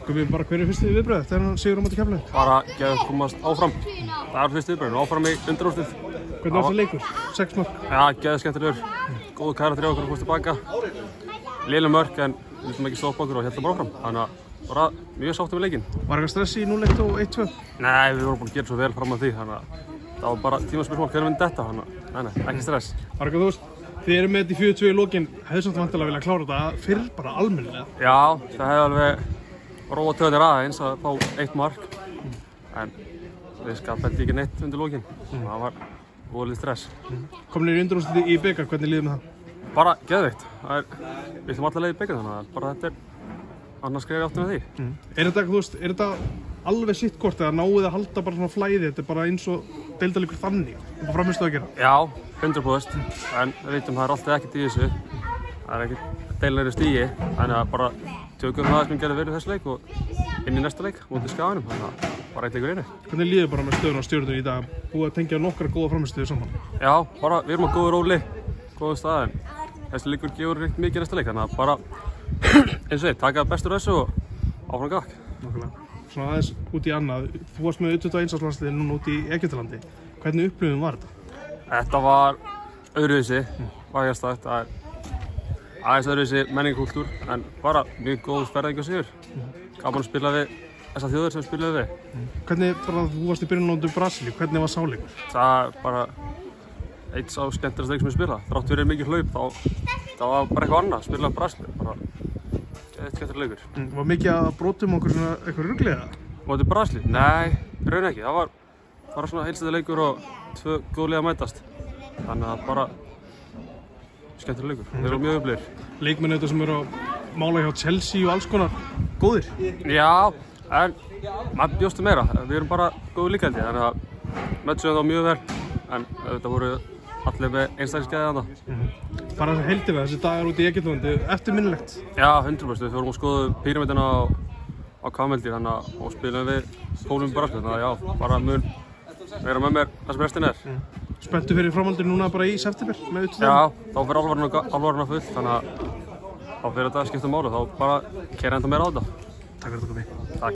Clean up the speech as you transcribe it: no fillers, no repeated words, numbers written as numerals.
Gummi, bara hver fyrstu viðbrögð eftir þennan sigur á móti Keflavík? Bara komast áfram. Það fyrstu viðbrögðin, áfram í undanúrslit. Hvernig var það leikur? 6 mörk? Já, skemmtilegur. Góðu karakter hjá okkur að komast tilbaka. Léleg mörk en við vildum ekki stoppa okkur og héldum bara áfram. Þannig að bara mjög sáttum við leikinn. Var eitthvað stress í 0-1 og 1-2? Nei, við vorum búin að gera svo vel fram að því. Þannig að það var bara tímaspörsmál hvernig myndi þetta. Þannig að ekki stress. Var eitthvað, þú veist, þið eru með þetta í 4-2 í lokin, hefðu samt vantilega viljað klára þetta fyrr bara almennilega? Já, það hefði alveg róa töðir aðeins að fá 1 mark. En við skapætti ekki neitt undir lokin. Það var volið stress. Komnir í undanúrslit í bikar, hvernig líður með það? Bara geðveikt. Við ætlum alla leið í bikar þannig að bara þetta annars skrifa ég áttum með því. Er þetta alveg sitt kort eða náið að halda bara svona flæði? Þetta bara eins og deildarleikur þannig? Hvað framistuð að gera? Já, 100%. En við veitum það alltaf ekkert í þessu. Það ekkert deilnæri stígi. Þannig að bara tökum það sem gerði verið þessu leik og inn í næsta leik mútið Skaganum. Þannig að bara eitt leikur einu. Hvernig líður bara með stöðuna á Stjörnunni í dag? Búið að tengja nokkra góða framistuði saman? Já, bara við erum á góðu róli, góðu staði. Þessi leikur gefur reynt mikið næsta leik. Þannig að bara eins og taka bestur þessu og áfram gakk. Svona aðeins út í annað, þú varst með 21-árslandsliðið núna út í Egyptalandi. Hvernig upplifun var þetta? Þetta var öðruvísi, vægast sagt. Aðeins öðruvísi menningakúltúr, en bara mjög góð ferðing og sigur. Gaman að spila við þessar þjóðir sem við spiluðum við. Hvernig, þú varst í byrjun á móti Brasilíu, hvernig var sá leikur? Það bara eitt sá skemmtilegasta leik sem ég spila. Þrátt fyrir mikið hlaup, það var bara eitthvað annað, spila Brasilíu. Eitt skemmtilegur leikur. Var mikið að brotum okkur svona eitthvað ruglega? Móti Brasilíu? Nei, raun ekki. Það var bara svona heilstæður leikur og 2 góð lið að mætast. Þannig að bara skemmtilegur leikur. Þeir eru mjög öflugir. Leikmenn þetta sem eru að mála hjá Chelsea og alls konar góðir? Já, en maður bjóstu meira. Við erum bara góðu líka held ég. Þannig að mötsuðum þá mjög vel. En þetta voru allir með einstaklingsgæði þarna. Bara heildina, þessi dagar út í Egyptalandi, eftirminnilegt? Já, 100%. Við fórum að skoða píramídina á Kameldi og spilum við Pólum Brasilíu. Þannig að já, bara mun vera með mér það sem restin er. Spenntu fyrir framhaldinu núna bara í september með U23? Já, þá fyrir alvarinn að full. Þannig að þá fyrir þetta að skipta máli. Þá bara keyra enda meira á þetta. Takk fyrir þetta, Gummi.